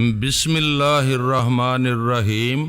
بسم اللہ الرحمن الرحیم۔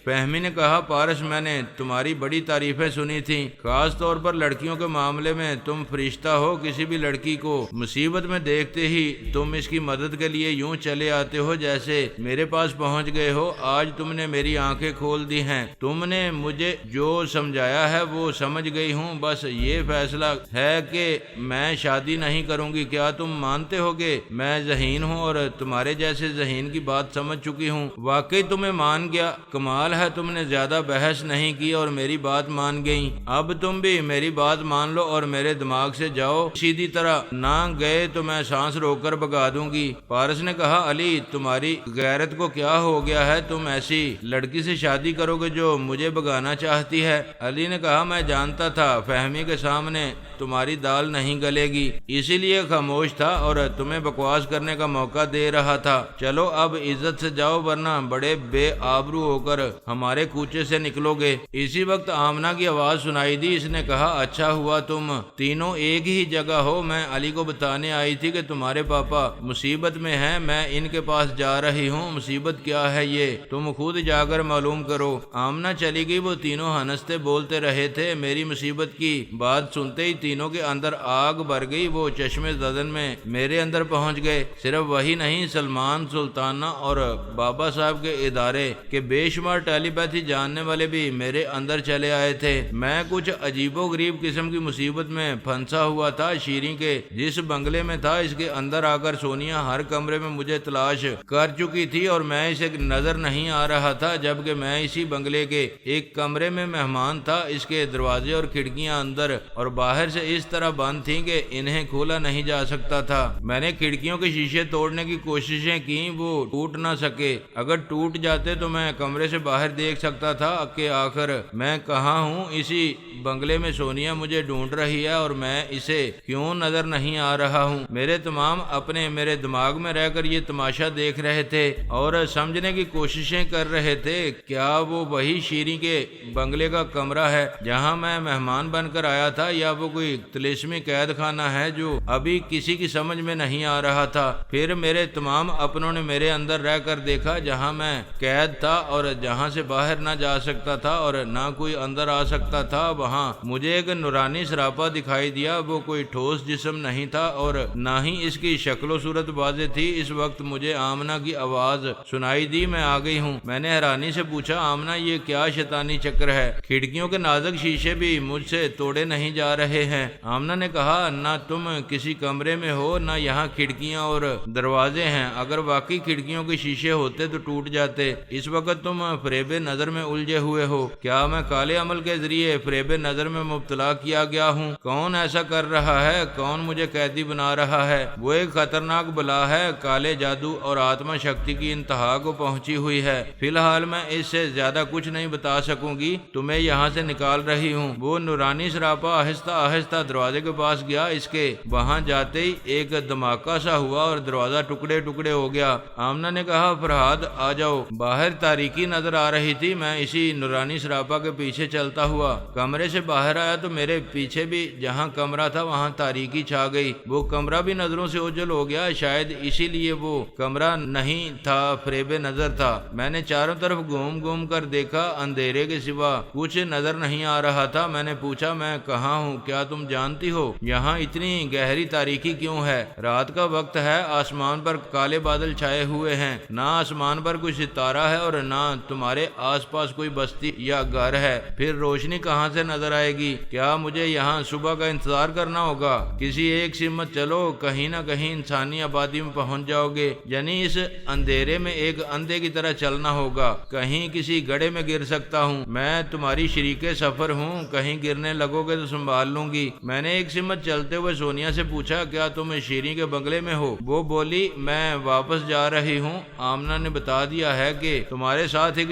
فہمی نے کہا، پارس، میں نے تمہاری بڑی تعریفیں سنی تھیں، خاص طور پر لڑکیوں کے معاملے میں تم فرشتہ ہو۔ کسی بھی لڑکی کو مصیبت میں دیکھتے ہی تم اس کی مدد کے لیے یوں چلے آتے ہو جیسے میرے پاس پہنچ گئے ہو۔ آج تم نے میری آنکھیں کھول دی ہیں، تم نے مجھے جو سمجھایا ہے وہ سمجھ گئی ہوں۔ بس یہ فیصلہ ہے کہ میں شادی نہیں کروں گی۔ کیا تم مانتے ہو کہ میں ذہین ہوں اور تمہارے جیسے ذہین کی بات سمجھ چکی ہوں؟ واقعی تمہیں مان گیا، کمال ہے، تم نے زیادہ بحث نہیں کی اور میری بات مان گئی۔ اب تم بھی میری بات مان لو اور میرے دماغ سے جاؤ، سیدھی طرح نہ گئے تو میں سانس روک کر بگا دوں گی۔ پارس نے کہا، علی، تمہاری غیرت کو کیا ہو گیا ہے؟ تم ایسی لڑکی سے شادی کرو گے جو مجھے بگانا چاہتی ہے؟ علی نے کہا، میں جانتا تھا فہمی کے سامنے تمہاری دال نہیں گلے گی، اسی لیے خاموش تھا اور تمہیں بکواس کرنے کا موقع دے رہا تھا۔ چلو اب عزت سے جاؤ ورنہ بڑے بے آبرو ہو کر ہمارے کوچے سے نکلو گے۔ اسی وقت آمنہ کی آواز سنائی دی۔ اس نے کہا، اچھا ہوا تم تینوں ایک ہی جگہ ہو۔ میں علی کو بتانے آئی تھی کہ تمہارے پاپا مصیبت میں ہیں، میں ان کے پاس جا رہی ہوں۔ مصیبت کیا ہے یہ تم خود جا کر معلوم کرو۔ آمنہ چلی گئی۔ وہ تینوں ہنستے بولتے رہے تھے۔ میری مصیبت کی بات سنتے ہی تینوں کے اندر آگ بھر گئی۔ وہ چشمے زدن میں میرے اندر پہنچ گئے۔ صرف وہی نہیں، سلمان، سلطانہ اور بابا صاحب کے ادارے کے بے شمار ٹیلی پیتھی جاننے والے بھی میرے اندر چلے آئے تھے۔ میں کچھ عجیب و غریب قسم کی مصیبت میں پھنسا ہوا تھا۔ شیریں کے جس بنگلے میں تھا، اس کے اندر آ کر سونیا ہر کمرے میں مجھے تلاش کر چکی تھی اور میں اسے نظر نہیں آ رہا تھا، جبکہ میں اسی بنگلے کے ایک کمرے میں مہمان تھا۔ اس کے دروازے اور کھڑکیاں اندر اور باہر سے اس طرح بند تھیں کہ انہیں کھولا نہیں جا سکتا تھا۔ میں نے کھڑکیوں کے شیشے توڑنے کی کوششیں کی، وہ ٹوٹ نہ سکے۔ اگر ٹوٹ جاتے تو میں کمرے سے باہر دیکھ سکتا تھا کہ آخر میں کہاں ہوں۔ اسی بنگلے میں سونیا مجھے ڈھونڈ رہی ہے اور میں اسے کیوں نظر نہیں آ رہا ہوں۔ میرے تمام اپنے میرے دماغ میں رہ کر یہ تماشا دیکھ رہے تھے اور سمجھنے کی کوششیں کر رہے تھے، کیا وہ وہی شیریں کے بنگلے کا کمرہ ہے جہاں میں مہمان بن کر آیا تھا، یا وہ کوئی طلسمی قید خانہ ہے جو ابھی کسی کی سمجھ میں نہیں آ رہا تھا۔ پھر میرے تمام اپنوں نے میرے اندر رہ کر دیکھا، جہاں میں قید تھا اور جہاں سے باہر نہ جا سکتا تھا اور نہ کوئی اندر آ سکتا تھا، وہاں مجھے ایک نورانی سراپا دکھائی دیا۔ وہ کوئی ٹھوس جسم نہیں تھا اور نہ ہی اس کی شکل و صورت واضح تھی۔ اس وقت مجھے آمنہ کی آواز سنائی دی، میں آ گئی ہوں۔ میں نے حیرانی سے پوچھا، آمنہ، یہ کیا شیطانی چکر ہے؟ کھڑکیوں کے نازک شیشے بھی مجھ سے توڑے نہیں جا رہے ہیں۔ آمنہ نے کہا، نہ تم کسی کمرے میں ہو، نہ یہاں کھڑکیاں اور دروازے ہیں۔ اگر واقعی کھڑکیوں کے شیشے ہوتے تو ٹوٹ جاتے۔ اس وقت تم فریب نظر میں الجھے ہوئے ہو۔ کیا میں کالے عمل کے ذریعے فریب نظر میں مبتلا کیا گیا ہوں؟ کون ایسا کر رہا ہے؟ کون مجھے قیدی بنا رہا ہے؟ وہ ایک خطرناک بلا ہے، کالے جادو اور آتما شکتی کی انتہا کو پہنچی ہوئی ہے۔ فی الحال میں اس سے زیادہ کچھ نہیں بتا سکوں گی، تمہیں یہاں سے نکال رہی ہوں۔ وہ نورانی سراپا آہستہ آہستہ دروازے کے پاس گیا۔ اس کے وہاں جاتے ہی ایک دھماکہ سا ہوا اور دروازہ ٹکڑے ٹکڑے ہو گیا۔ آمنہ نے کہا، فرہاد، آ جاؤ۔ باہر تاریکی نظر آ رہی تھی۔ میں اسی نورانی سراپا کے پیچھے چلتا ہوا کمرے سے باہر آیا تو میرے پیچھے بھی جہاں کمرہ تھا وہاں تاریکی چھا گئی۔ وہ کمرہ بھی نظروں سے اوجھل ہو گیا، شاید اسی لیے وہ کمرہ نہیں تھا، فریب نظر تھا۔ میں نے چاروں طرف گھوم گھوم کر دیکھا، اندھیرے کے سوا کچھ نظر نہیں آ رہا تھا۔ میں نے پوچھا، میں کہاں ہوں؟ کیا تم جانتی ہو یہاں اتنی گہری تاریکی کیوں ہے؟ رات کا وقت ہے، آسمان پر کالے بادل چھائے ہوئے ہیں، نہ آسمان پر کوئی ستارہ ہے اور نہ تمہارے آس پاس کوئی بستی یا گھر ہے۔ پھر روشنی کہاں سے نظر آئے گی؟ کیا مجھے یہاں صبح کا انتظار کرنا ہوگا؟ کسی ایک سمت چلو، کہیں نہ کہیں انسانی آبادی میں پہنچ جاؤ گے، یعنی اس اندھیرے میں ایک اندھے کی طرح چلنا ہوگا۔ کہیں کسی گڑھے میں گر سکتا ہوں، میں تمہاری شریک سفر ہوں، کہیں گرنے لگو گے تو سنبھال لوں گی۔ میں نے ایک سمت چلتے ہوئے سونیا سے پوچھا، کیا تم شیریں کے بنگلے میں ہو؟ وہ بولی، میں واپس جا رہی ہوں۔ آمنہ نے بتا دیا ہے کہ تمہارے ساتھ ایک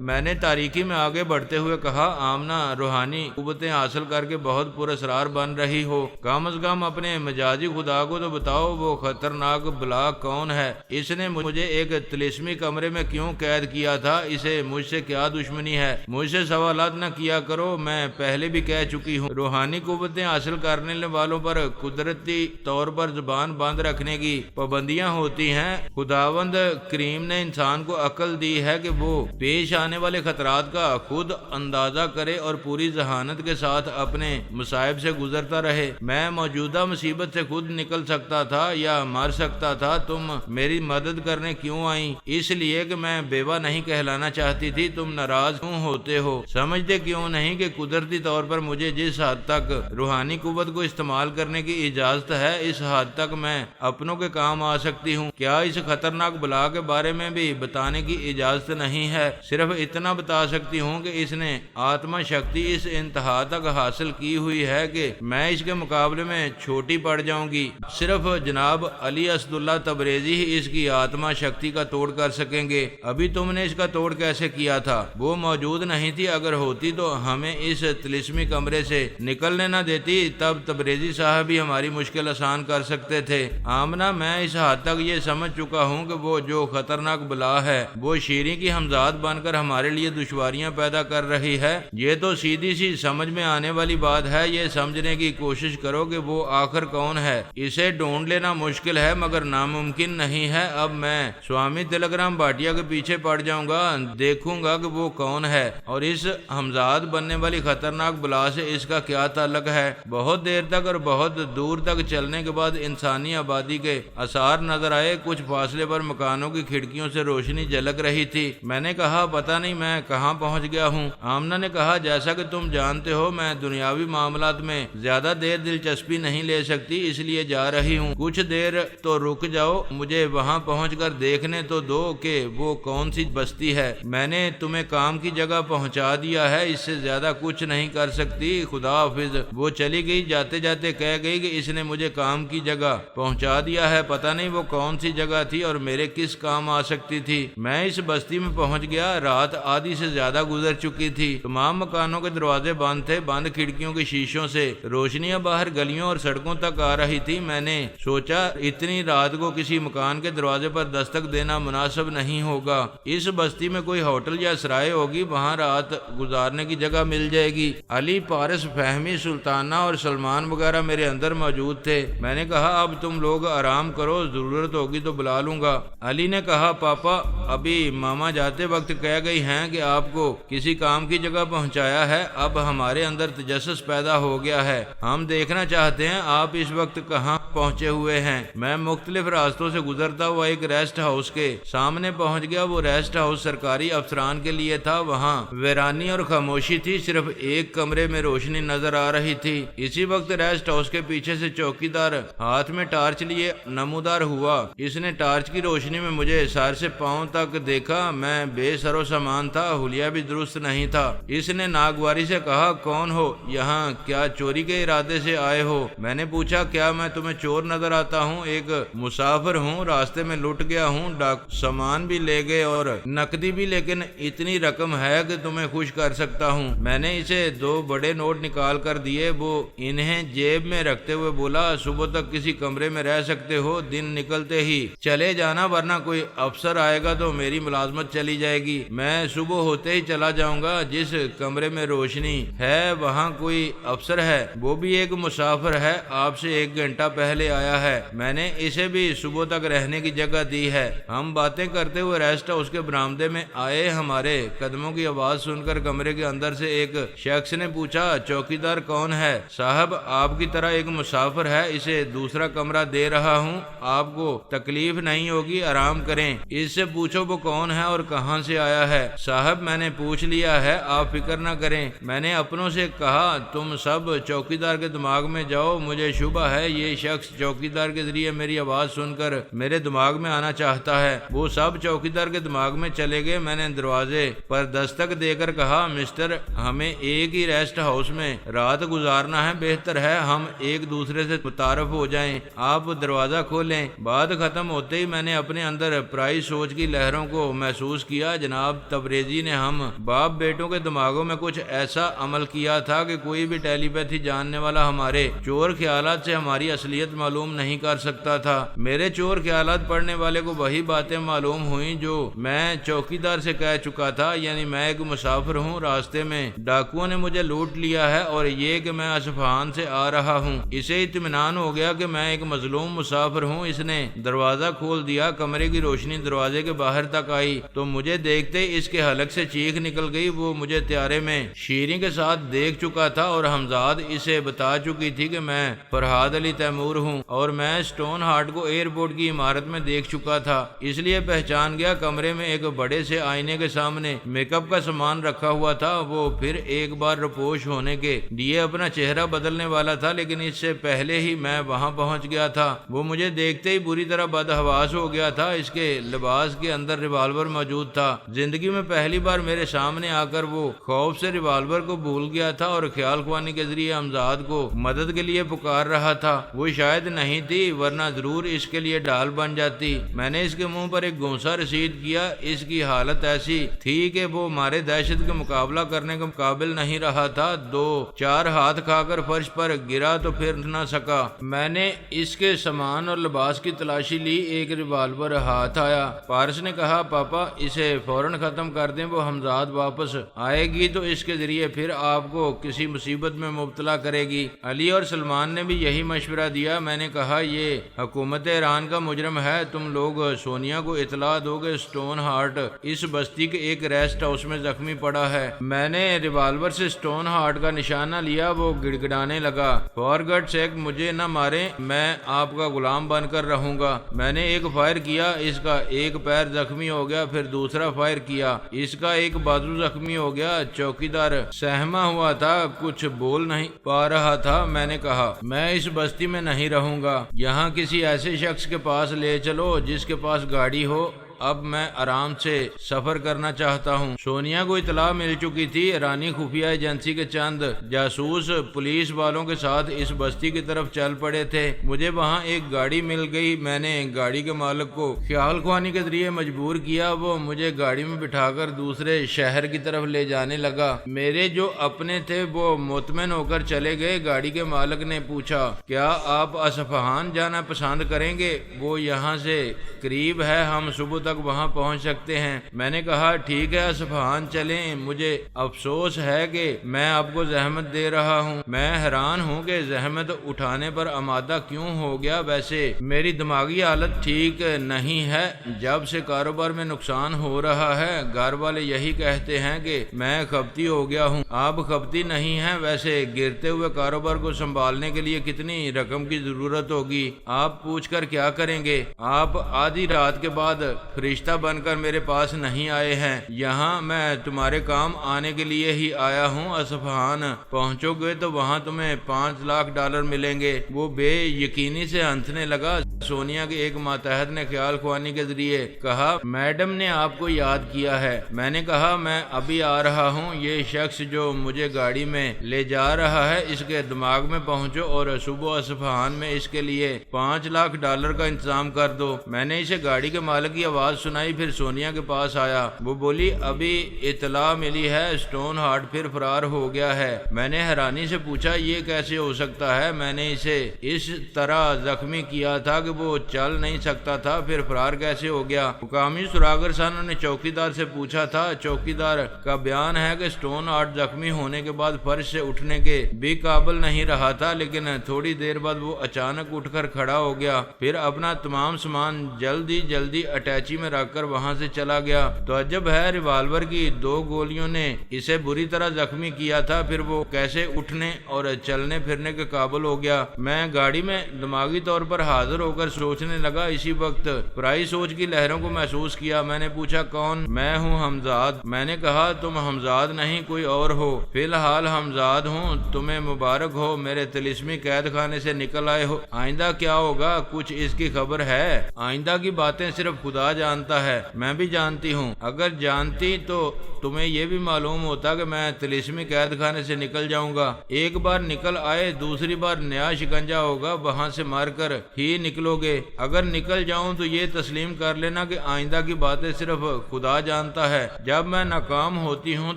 میں نے تاریکی میں آگے بڑھتے ہوئے کہا آمنہ روحانی قوتیں حاصل کر کے بہت پراسرار بن رہی ہو، کم از کم اپنے مجازی خدا کو تو بتاؤ وہ خطرناک بلا کون ہے؟ اس نے مجھے ایک طلسمی کمرے میں کیوں قید کیا تھا؟ اسے مجھ سے کیا دشمنی ہے؟ مجھ سے سوالات نہ کیا کرو، میں پہلے بھی کہہ چکی ہوں روحانی قوتیں حاصل کرنے والوں پر قدرتی طور پر زبان بند رکھنے کی پابندیاں ہوتی ہیں۔ خداوند کریم نے انسان کو عقل دی ہے کہ وہ پیش آنے والے خطرات کا خود اندازہ کرے اور پوری ذہانت کے ساتھ اپنے مصائب سے گزرتا رہے۔ میں موجودہ مصیبت سے خود نکل سکتا تھا یا مر سکتا تھا، تم میری مدد کرنے کیوں آئیں؟ اس لیے کہ میں بیوہ نہیں کہلانا چاہتی تھی۔ تم ناراض کیوں ہوتے ہو؟ سمجھتے کیوں نہیں کہ قدرتی طور پر مجھے جس حد تک روحانی قوت کو استعمال کرنے کی اجازت ہے اس حد تک میں اپنوں کے کام آ سکتی ہوں؟ کیا اس خطرناک بلا کے بارے میں بھی بتانے کی اجازت نہیں ہے؟ صرف اتنا بتا سکتی ہوں کہ اس نے آتما شکتی اس انتہا تک حاصل کی ہوئی ہے کہ میں اس کے مقابلے میں چھوٹی پڑ جاؤں گی۔ صرف جناب علی اسد اللہ تبریزی ہی اس کی آتما شکتی کا توڑ کر سکیں گے۔ ابھی تم نے اس کا توڑ کیسے کیا تھا؟ وہ موجود نہیں تھی، اگر ہوتی تو ہمیں اس طلسمی کمرے سے نکلنے نہ دیتی، تب تبریزی صاحب ہی ہماری مشکل آسان کر سکتے تھے۔ آمنہ میں اس حد تک یہ سمجھ چکا ہوں کہ وہ جو خطرناک بلا ہے وہ شیریں کی ہمزاد بن کر ہمارے لیے دشواریاں پیدا کر رہی ہے۔ یہ تو سیدھی سی سمجھ میں آنے والی بات ہے، یہ سمجھنے کی کوشش کرو کہ وہ آخر کون ہے۔ اسے ڈھونڈ لینا مشکل ہے مگر ناممکن نہیں ہے۔ اب میں سوامی تلک رام بھاٹیا کے پیچھے پڑ جاؤں گا، دیکھوں گا کہ وہ کون ہے اور اس ہمزاد بننے والی خطرناک بلا سے اس کا کیا تعلق ہے۔ بہت دیر تک اور بہت دور تک چلنے کے بعد انسانی آبادی کے آثار نظر آئے۔ کچھ فاصلے پر مکانوں کی کھڑکیوں سے روشنی جھلک رہی تھی۔ میں نے کہا پتہ نہیں میں کہاں پہنچ گیا ہوں۔ آمنہ نے کہا جیسا کہ تم جانتے ہو میں دنیاوی معاملات میں زیادہ دیر دلچسپی نہیں لے سکتی، اس لیے جا رہی ہوں۔ کچھ دیر تو رک جاؤ، مجھے وہاں پہنچ کر دیکھنے تو دو کہ وہ کون سی بستی ہے۔ میں نے تمہیں کام کی جگہ پہنچا دیا ہے، اس سے زیادہ کچھ نہیں کر سکتی۔ خدا حافظ۔ وہ چلی گئی، جاتے جاتے کہہ گئی کہ اس نے مجھے کام کی جگہ پہنچا دیا ہے، پتہ نہیں وہ کون سی جگہ تھی اور میرے کس کام آ سکتی تھی۔ میں اس بستی میں پہنچ گیا، رات آدھی سے زیادہ گزر چکی تھی۔ تمام مکانوں کے دروازے بند تھے، بند کھڑکیوں کے شیشوں سے روشنیاں باہر گلیوں اور سڑکوں تک آ رہی تھی۔ میں نے سوچا اتنی رات کو کسی مکان کے دروازے پر دستک دینا مناسب نہیں ہوگا۔ اس بستی میں کوئی ہوٹل یا سرائے ہوگی، وہاں رات گزارنے کی جگہ مل جائے گی۔ علی، پارس، فہمی، سلطانہ اور سلمان وغیرہ میرے اندر موجود تھے۔ میں نے کہا اب تم لوگ آرام کرو، ضرورت ہوگی تو بلا لوں گا۔ علی نے کہا پاپا ابھی ماما جاتے وقت کہہ گئی ہیں کہ آپ کو کسی کام کی جگہ پہنچایا ہے۔ اب ہمارے اندر تجسس پیدا ہو گیا ہے، ہم دیکھنا چاہتے ہیں آپ اس وقت کہاں پہنچے ہوئے ہیں۔ میں مختلف راستوں سے گزرتا ہوا ایک ریسٹ ہاؤس کے سامنے پہنچ گیا۔ وہ ریسٹ ہاؤس سرکاری افسران کے لیے تھا، وہاں ویرانی اور خاموشی تھی، صرف ایک کمرے میں روشنی نظر آ رہی تھی۔ اسی وقت ریسٹ ہاؤس کے پیچھے سے چوکی دار ہاتھ میں ٹارچ لیے نمودار ہوا۔ اس نے ٹارچ کی روشنی میں مجھے سر سے پاؤں تک دیکھا۔ میں بے سر و سامان تھا، حلیہ بھی درست نہیں تھا۔ اس نے ناگواری سے کہا کون ہو؟ یہاں کیا چوری کے ارادے سے آئے ہو؟ میں نے پوچھا کیا میں تمہیں چور نظر آتا ہوں؟ ایک مسافر ہوں، راستے میں لٹ گیا ہوں، سامان بھی لے گئے اور نقدی بھی، لیکن اتنی رقم ہے کہ تمہیں خوش کر سکتا ہوں۔ میں نے اسے 2 بڑے نوٹ نکال کر دیے، وہ انہیں جیب میں رکھتے ہوئے بولا صبح تک کسی کمرے میں رہ سکتے ہو، دن نکلتے ہی چلے جانا ورنہ کوئی افسر آئے گا تو میری ملازمت چلی جائے گی۔ میں صبح ہوتے ہی چلا جاؤں گا۔ جس کمرے میں روشنی ہے وہاں کوئی افسر ہے، وہ بھی ایک مسافر ہے، آپ سے 1 گھنٹہ پہلے آیا ہے۔ میں نے اسے بھی صبح تک رہنے کی جگہ دی ہے۔ ہم باتیں کرتے ہوئے ریسٹ ہاؤس کے برآمدے میں آئے۔ ہمارے قدموں کی آواز سن کر کمرے کے اندر سے ایک شخص نے پوچھا چوکیدار کون ہے؟ صاحب آپ کی طرح ایک مسافر ہے، اسے دوسرا کمرہ دے رہا ہوں، آپ کو تکلیف نہیں ہوگی، آرام کریں۔ اس سے پوچھو وہ کون ہے اور کہاں سے آیا ہے؟ صاحب میں نے پوچھ لیا ہے، آپ فکر نہ کریں۔ میں نے اپنوں سے کہا تم سب چوکیدار کے دماغ میں جاؤ، مجھے شبہ ہے یہ شخص چوکیدار کے ذریعے میری آواز سن کر میرے دماغ میں آنا چاہتا ہے۔ وہ سب چوکیدار کے دماغ میں چلے گئے۔ میں نے دروازے پر دستک دے کر کہا مسٹر، ہمیں ایک ہی ریسٹ ہاؤس میں رات گزارنا ہے، بہتر ہے ہم ایک دوسرے سے متعارف ہو جائیں، آپ دروازہ کھولیں۔ بات ختم ہوتے ہی میں نے اپنے اندر پرائی سوچ کی لہروں کو محسوس کیا۔ جناب تبریزی نے ہم باپ بیٹوں کے دماغوں میں کچھ ایسا عمل کیا تھا کہ کوئی بھی ٹیلی پیتھی جاننے والا ہمارے چور خیالات سے ہماری اصلیت معلوم نہیں کر سکتا تھا۔ میرے چور خیالات پڑھنے والے کو وہی باتیں معلوم ہوئیں جو میں چوکیدار سے کہہ چکا تھا، یعنی میں ایک مسافر ہوں، راستے میں ڈاکوؤں نے مجھے لوٹ لیا ہے، اور یہ کہ میں اصفہان سے آ رہا ہوں۔ اسے اطمینان ہو گیا کہ میں ایک مظلوم مسافر ہوں۔ اس نے دروازہ کھول دیا، کمرے کی روشنی دروازے کے باہر تک آئی تو مجھے دیکھتے اس کے حلق سے چیخ نکل گئی۔ وہ مجھے طیارے میں شیریں کے ساتھ دیکھ چکا تھا، اور حمزاد اسے بتا چکی تھی کہ میں فرحاد علی تیمور ہوں، اور میں سٹون ہارٹ کو ایئرپورٹ کی عمارت میں دیکھ چکا تھا، اس لیے پہچان گیا۔ کمرے میں ایک بڑے سے آئینے کے سامنے میک اپ کا سامان رکھا ہوا تھا۔ وہ پھر ایک بار روپوش ہونے کے لیے اپنا چہرہ بدلنے والا تھا، لیکن اس سے پہلے ہی میں وہاں پہنچ گیا تھا۔ وہ مجھے دیکھتے ہی بری طرح بدحواس ہو گیا تھا۔ اس کے لباس کے اندر ریوالور موجود تھا۔ زندگی میں پہلی بار میرے سامنے آ کر وہ خوف سے ریوالور کو بھول گیا تھا، اور خیال خوانی کے ذریعے حمزاد کو مدد کے لیے پکار رہا تھا۔ وہ شاید نہیں تھی، ورنہ ضرور اس کے لیے ڈال بن جاتی۔ میں نے اس کے منہ پر ایک گونسا رسید کیا۔ اس کی حالت ایسی تھی کہ وہ ہمارے دہشت کا مقابلہ کرنے کے قابل نہیں رہا تھا۔ دو چار ہاتھ کھا کر فرش پر گرا تو پھر نہ سکا۔ میں نے اس کے سامان اور لباس کی تلاشی لی۔ ایک ریوالور ہاتھ آیا۔ پارس نے کہا، پاپا اسے فوراً ختم کر دیں، وہ حمزاد واپس آئے گی تو اس کے ذریعے پھر آپ کو کسی مصیبت میں مبتلا کرے گی۔ علی اور سلمان نے بھی یہی مشورہ دیا۔ میں نے کہا، یہ حکومت ایران کا مجرم ہے، تم لوگ سونیا کو اطلاع دو کہ سٹون ہارٹ اس بستی کے ایک ریسٹ ہاؤس میں زخمی پڑا ہے۔ میں نے ریوالور سے سٹون ہارٹ کا نشانہ لیا۔ وہ گڑگڑانے لگا، فار گاڈ سیک مجھے نہ ماریں، میں آپ کا غلام بن کر رہوں گا۔ میں نے ایک فائر کیا، اس کا ایک پیر زخمی ہو گیا، پھر دوسرا فائر کیا، اس کا ایک بازو زخمی ہو گیا۔ چوکیدار سہما ہوا تھا، کچھ بول نہیں پا رہا تھا۔ میں نے کہا، میں اس بستی میں نہیں رہوں گا، یہاں کسی ایسے شخص کے پاس لے چلو جس کے پاس گاڑی ہو، اب میں آرام سے سفر کرنا چاہتا ہوں۔ سونیا کو اطلاع مل چکی تھی۔ ایرانی خفیہ ایجنسی کے چند جاسوس پولیس والوں کے ساتھ اس بستی کی طرف چل پڑے تھے۔ مجھے وہاں ایک گاڑی مل گئی۔ میں نے گاڑی کے مالک کو خیال خوانی کے ذریعے مجبور کیا۔ وہ مجھے گاڑی میں بٹھا کر دوسرے شہر کی طرف لے جانے لگا۔ میرے جو اپنے تھے وہ مطمئن ہو کر چلے گئے۔ گاڑی کے مالک نے پوچھا، کیا آپ اصفہان جانا پسند کریں گے؟ وہ یہاں سے قریب ہے، ہم صبح تک وہاں پہنچ سکتے ہیں۔ میں نے کہا، ٹھیک ہے، اصفہان چلیں۔ مجھے افسوس ہے کہ میں آپ کو زحمت دے رہا ہوں۔ میں حیران ہوں کہ زحمت اٹھانے پر آمادہ کیوں ہو گیا۔ ویسے میری دماغی حالت ٹھیک نہیں ہے، جب سے کاروبار میں نقصان ہو رہا ہے گھر والے یہی کہتے ہیں کہ میں خبتی ہو گیا ہوں۔ آپ خبتی نہیں ہیں۔ ویسے گرتے ہوئے کاروبار کو سنبھالنے کے لیے کتنی رقم کی ضرورت ہوگی؟ آپ پوچھ کر کیا کریں گے؟ آپ آدھی رات کے بعد فرشتہ بن کر میرے پاس نہیں آئے ہیں، یہاں میں تمہارے کام آنے کے لیے ہی آیا ہوں۔ اصفہان پہنچو گے تو وہاں تمہیں $5 لاکھ ملیں گے۔ وہ بے یقینی سے ہنسنے لگا۔ سونیا کے ایک ماتحت نے خیال خوانی کے ذریعے کہا، میڈم نے آپ کو یاد کیا ہے۔ میں نے کہا، میں ابھی آ رہا ہوں۔ یہ شخص جو مجھے گاڑی میں لے جا رہا ہے، اس کے دماغ میں پہنچو اور صبح اصفہان میں اس کے لیے $5 لاکھ کا انتظام کر دو۔ میں نے اسے گاڑی کے مالک کی آواز سنائی، پھر سونیا کے پاس آیا۔ وہ بولی، ابھی اطلاع ملی ہے سٹون ہارٹ پھر فرار ہو گیا ہے۔ میں نے حیرانی سے پوچھا، یہ کیسے ہو سکتا ہے؟ میں نے اسے اس طرح زخمی کیا تھا کہ وہ چل نہیں سکتا تھا، پھر فرار کیسے ہو گیا؟ مقامی سراغر سانوں نے چوکیدار سے پوچھا تھا۔ چوکیدار کا بیان ہے کہ سٹون ہارٹ زخمی ہونے کے بعد فرش سے اٹھنے کے بھی قابل نہیں رہا تھا، لیکن تھوڑی دیر بعد وہ اچانک اٹھ کر کھڑا ہو گیا، پھر اپنا تمام سامان جلدی اٹیچی میں رکھ کر وہاں سے چلا گیا۔ تو عجب ہے، ریوالور کی 2 گولیوں نے اسے بری طرح زخمی کیا تھا، پھر وہ کیسے اٹھنے اور چلنے پھرنے کے قابل ہو گیا؟ میں گاڑی میں دماغی طور پر حاضر ہو کر سوچنے لگا۔ اسی وقت پرائی سوچ کی لہروں کو محسوس کیا۔ میں نے پوچھا، کون؟ میں ہوں حمزاد۔ میں نے کہا، تم حمزاد نہیں کوئی اور ہو؟ فی الحال حمزاد ہوں۔ تمہیں مبارک ہو، میرے طلسمی قید خانے سے نکل آئے ہو۔ آئندہ کیا ہوگا؟ کچھ اس کی خبر ہے؟ آئندہ کی باتیں صرف خدا جانتا جانتا ہے، میں بھی جانتی ہوں۔ اگر جانتی تو تمہیں یہ بھی معلوم ہوتا کہ میں طلسمی قید خانے سے نکل جاؤں گا۔ ایک بار نکل آئے دوسری بار نیا شکنجہ ہوگا، وہاں سے مار کر ہی نکلو گے۔ اگر نکل جاؤں تو یہ تسلیم کر لینا کہ آئندہ کی باتیں صرف خدا جانتا ہے۔ جب میں ناکام ہوتی ہوں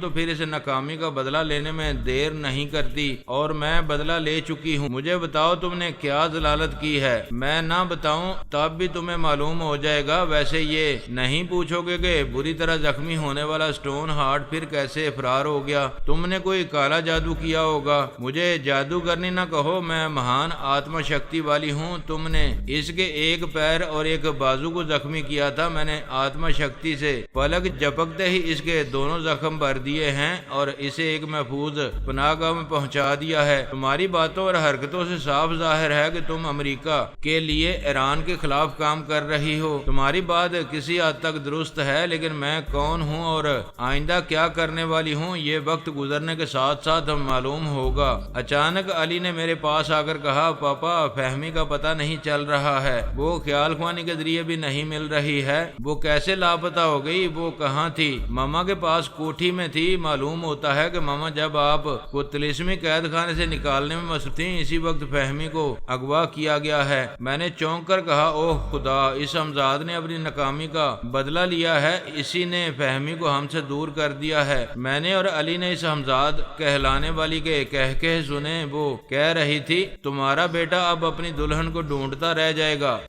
تو پھر اس ناکامی کا بدلہ لینے میں دیر نہیں کرتی، اور میں بدلہ لے چکی ہوں۔ مجھے بتاؤ تم نے کیا ضلالت کی ہے؟ میں نہ بتاؤں تب بھی تمہیں معلوم ہو جائے گا۔ ویسے یہ نہیں پوچھو گے کہ بری طرح زخمی ہونے والا سٹون ہارٹ پھر کیسے فرار ہو گیا؟ تم نے کوئی کالا جادو کیا ہوگا۔ مجھے جادوگرنی نہ کہو، میں مہان آتما شکتی والی ہوں۔ تم نے اس کے ایک پیر اور ایک بازو کو زخمی کیا تھا، میں نے آتما شکتی سے پلک جھپکتے ہی اس کے دونوں زخم بھر دیے ہیں اور اسے ایک محفوظ پناہ گاہ میں پہنچا دیا ہے۔ تمہاری باتوں اور حرکتوں سے صاف ظاہر ہے کہ تم امریکہ کے لیے ایران کے خلاف کام کر رہی ہو۔ تمہاری بات کسی حد تک درست ہے، لیکن میں کون ہوں اور آئندہ کیا کرنے والی ہوں یہ وقت گزرنے کے ساتھ ساتھ معلوم ہوگا۔ اچانک علی نے میرے پاس آ کر کہا، پاپا فہمی کا پتہ نہیں چل رہا ہے، وہ خیال خوانی کے ذریعے بھی نہیں مل رہی ہے، وہ کیسے لاپتہ ہو گئی؟ وہ کہاں تھی؟ ماما کے پاس کوٹھی میں تھی۔ معلوم ہوتا ہے کہ ماما جب آپ کو طلسمی قید خانے سے نکالنے میں مصروف تھیں، اسی وقت فہمی کو اغوا کیا گیا ہے۔ میں نے چونک کر کہا، اوہ خدا، اس ہمزاد نے اپنی ناکامی کا بدلہ لیا ہے، اسی نے فہمی کو ہم سے دور کر دیا ہے۔ میں نے اور علی نے اس ہمزاد کہلانے والی کے کہے سنے، وہ کہہ رہی تھی، تمہارا بیٹا اب اپنی دلہن کو ڈھونڈتا رہ جائے گا۔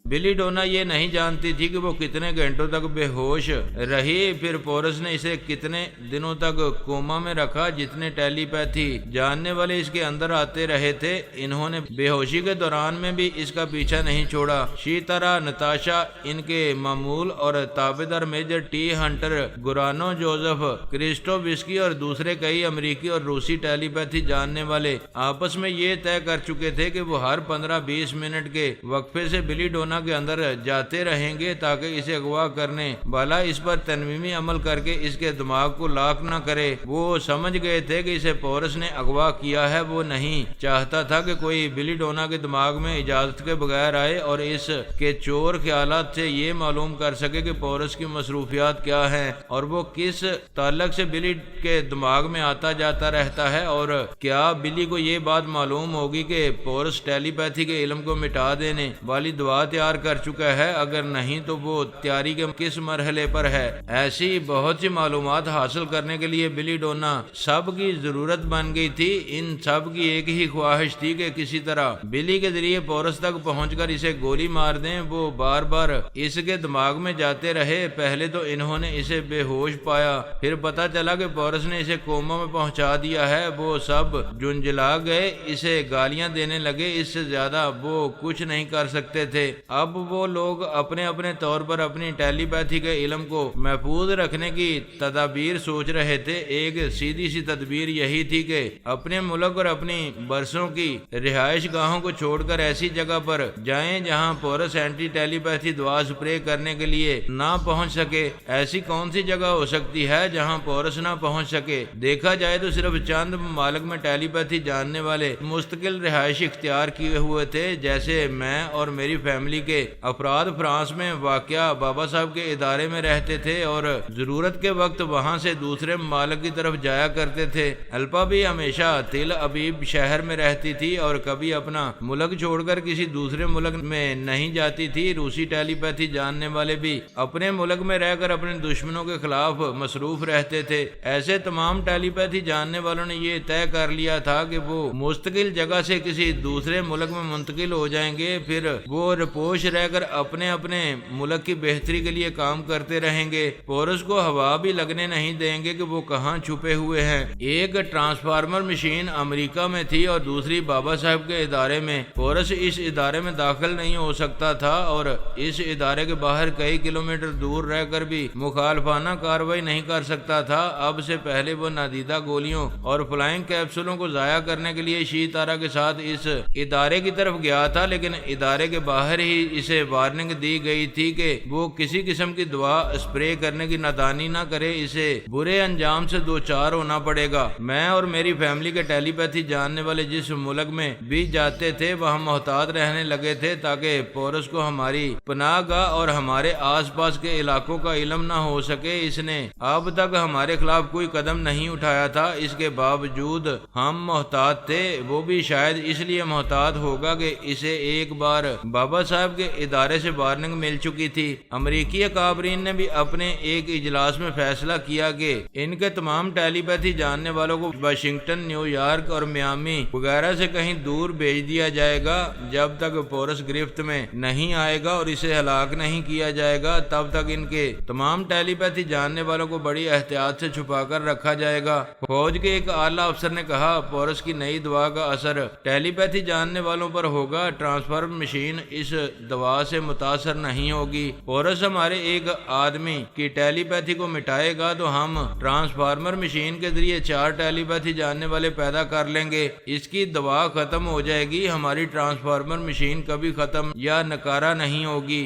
بلی ڈونا یہ نہیں جانتی تھی کہ وہ کتنے گھنٹوں تک بے ہوش رہی۔ پھر پورس نے اسے کتنے دنوں تک کوما میں رکھا۔ جتنے ٹیلی پیتھی جاننے والے اس کے اندر آتے رہے تھے، انہوں نے بے ہوشی کے دوران میں بھی اس کا پیچھا نہیں چھوڑا۔ شیتارا، نتاشا، ان کے معمول اور تابعدار میجر ٹی ہنٹر، گورانو جوزف، کرسٹووسکی اور دوسرے کئی امریکی اور روسی ٹیلی پیتھی جاننے والے آپس میں یہ طے کر چکے تھے کہ وہ ہر 15-20 منٹ کے وقفے سے بلی ڈونا کے اندر جاتے رہیں گے تاکہ اسے اغوا کرنے والا اس پر تنظیمی عمل کر کے اس کے دماغ کو لاک نہ کرے۔ وہ سمجھ گئے تھے کہ اسے پورس نے اغوا کیا ہے۔ وہ نہیں چاہتا تھا کہ کوئی بلی ڈونا کے دماغ میں اجازت کے بغیر آئے اور اس کے چور خیالات سے یہ معلوم کر سکے کہ پورس کی مصروفیات کیا ہیں اور وہ کس تعلق سے بلی کے دماغ میں آتا جاتا رہتا ہے، اور کیا بلی کو یہ بات معلوم ہوگی کہ پورس ٹیلی پیتھی کے علم کو مٹا دینے والی دعا تیار کر چکا ہے۔ اگر نہیں تو وہ تیاری کے کس مرحلے پر ہے؟ ایسی بہت سی معلومات حاصل کرنے کے لیے بلی ڈونا سب کی ضرورت بن گئی تھی۔ ان سب کی ایک ہی خواہش تھی کہ کسی طرح بلی کے ذریعے پورس تک پہنچ کر اسے گولی مار دیں۔ وہ بار بار اس کے دماغ میں جاتے رہے۔ پہلے تو انہوں نے اسے بے ہوش پایا، پھر پتا چلا کہ پورس نے اسے کوما میں پہنچا دیا ہے۔ وہ سب جنجلا گئے، اسے گالیاں دینے لگے۔ اس سے زیادہ وہ کچھ نہیں کر سکتے تھے۔ اب وہ لوگ اپنے اپنے طور پر اپنی ٹیلی پیتھی کے علم کو محفوظ رکھنے کی تدابیر سوچ رہے تھے۔ ایک سیدھی سی تدبیر یہی تھی کہ اپنے ملک اور اپنی برسوں کی رہائش گاہوں کو چھوڑ کر ایسی جگہ پر جائیں جہاں پورس اینٹی ٹیلی پیتھی دوا سپرے کرنے کے لیے نہ پہنچ سکے۔ ایسی کون سی جگہ ہو سکتی ہے جہاں پورس نہ پہنچ سکے؟ دیکھا جائے تو صرف چند ممالک میں ٹیلی پیتھی جاننے والے مستقل رہائش اختیار کیے ہوئے تھے، جیسے میں اور میری فیملی کے افراد فرانس میں واقع بابا صاحب کے ادارے میں رہتے تھے اور ضرورت کے وقت وہاں سے دوسرے ممالک کی طرف جایا کرتے تھے۔ الپا بھی ہمیشہ تل ابیب شہر میں رہتی تھی اور کبھی اپنا ملک چھوڑ کر کسی دوسرے ملک میں نہیں جاتی تھی۔ روسی ٹیلی پیتھی جاننے والے بھی اپنے ملک میں رہ کر اپنے دشمنوں کے خلاف مصروف رہتے تھے۔ ایسے تمام ٹیلی پیتھی جاننے والوں نے یہ طے کر لیا تھا کہ وہ مستقل جگہ سے کسی دوسرے ملک میں منتقل ہو جائیں گے، پھر وہ رپوش رہ کر اپنے اپنے ملک کی بہتری کے لیے کام کرتے رہیں گے۔ پورس کو ہوا بھی لگنے نہیں دیں گے کہ وہ کہاں چھپے ہوئے ہیں۔ ایک ٹرانسفارمر مشین امریکہ میں تھی اور دوسری بابا صاحب کے ادارے میں۔ پورس اس ادارے میں داخل نہیں ہو سکتا تھا اور اس ادارے کے باہر کئی کلومیٹر دور رہ کر بھی مخالفانہ کارروائی نہیں کر سکتا تھا۔ اب سے پہلے وہ نادیدہ گولیوں اور فلائنگ کیپسولوں کو ضائع کرنے کے لیے شیتارا کے ساتھ اس ادارے کی طرف گیا تھا، لیکن ادارے کے باہر ہی بھی اسے وارننگ دی گئی تھی کہ وہ کسی قسم کی دوا اسپرے کرنے کی نادانی نہ کرے، اسے برے انجام سے دوچار ہونا پڑے گا۔ میں اور میری فیملی کے ٹیلی پیتھی جاننے والے جس ملک میں بھی جاتے تھے وہاں محتاط رہنے لگے تھے تاکہ پورس کو ہماری پناہ گاہ اور ہمارے آس پاس کے علاقوں کا علم نہ ہو سکے۔ اس نے اب تک ہمارے خلاف کوئی قدم نہیں اٹھایا تھا، اس کے باوجود ہم محتاط تھے۔ وہ بھی شاید اس لیے محتاط ہوگا کہ اسے ایک بار بابا صاحب کے ادارے سے وارننگ مل چکی تھی۔ امریکی اکابرین نے بھی اپنے ایک اجلاس میں فیصلہ کیا کہ ان کے تمام ٹیلی پیتھی جاننے والوں کو واشنگٹن، نیو یارک اور میامی وغیرہ سے کہیں دور بھیج دیا جائے گا۔ جب تک پورس گرفت میں نہیں آئے گا اور اسے ہلاک نہیں کیا جائے گا تب تک ان کے تمام ٹیلی پیتھی جاننے والوں کو بڑی احتیاط سے چھپا کر رکھا جائے گا۔ فوج کے ایک اعلیٰ افسر نے کہا، پورس کی نئی دوا کا اثر ٹیلی پیتھی جاننے والوں پر ہوگا، ٹرانسفر مشین اس دوا سے متاثر نہیں ہوگی۔ پورس ہمارے ایک آدمی کی ٹیلی پیتھی کو مٹائے گا تو ہم ٹرانسفارمر مشین کے ذریعے 4 ٹیلی پیتھی جاننے والے پیدا کر لیں گے۔ اس کی دوا ختم ہو جائے گی، ہماری ٹرانسفارمر مشین کبھی ختم یا نکارہ نہیں ہوگی۔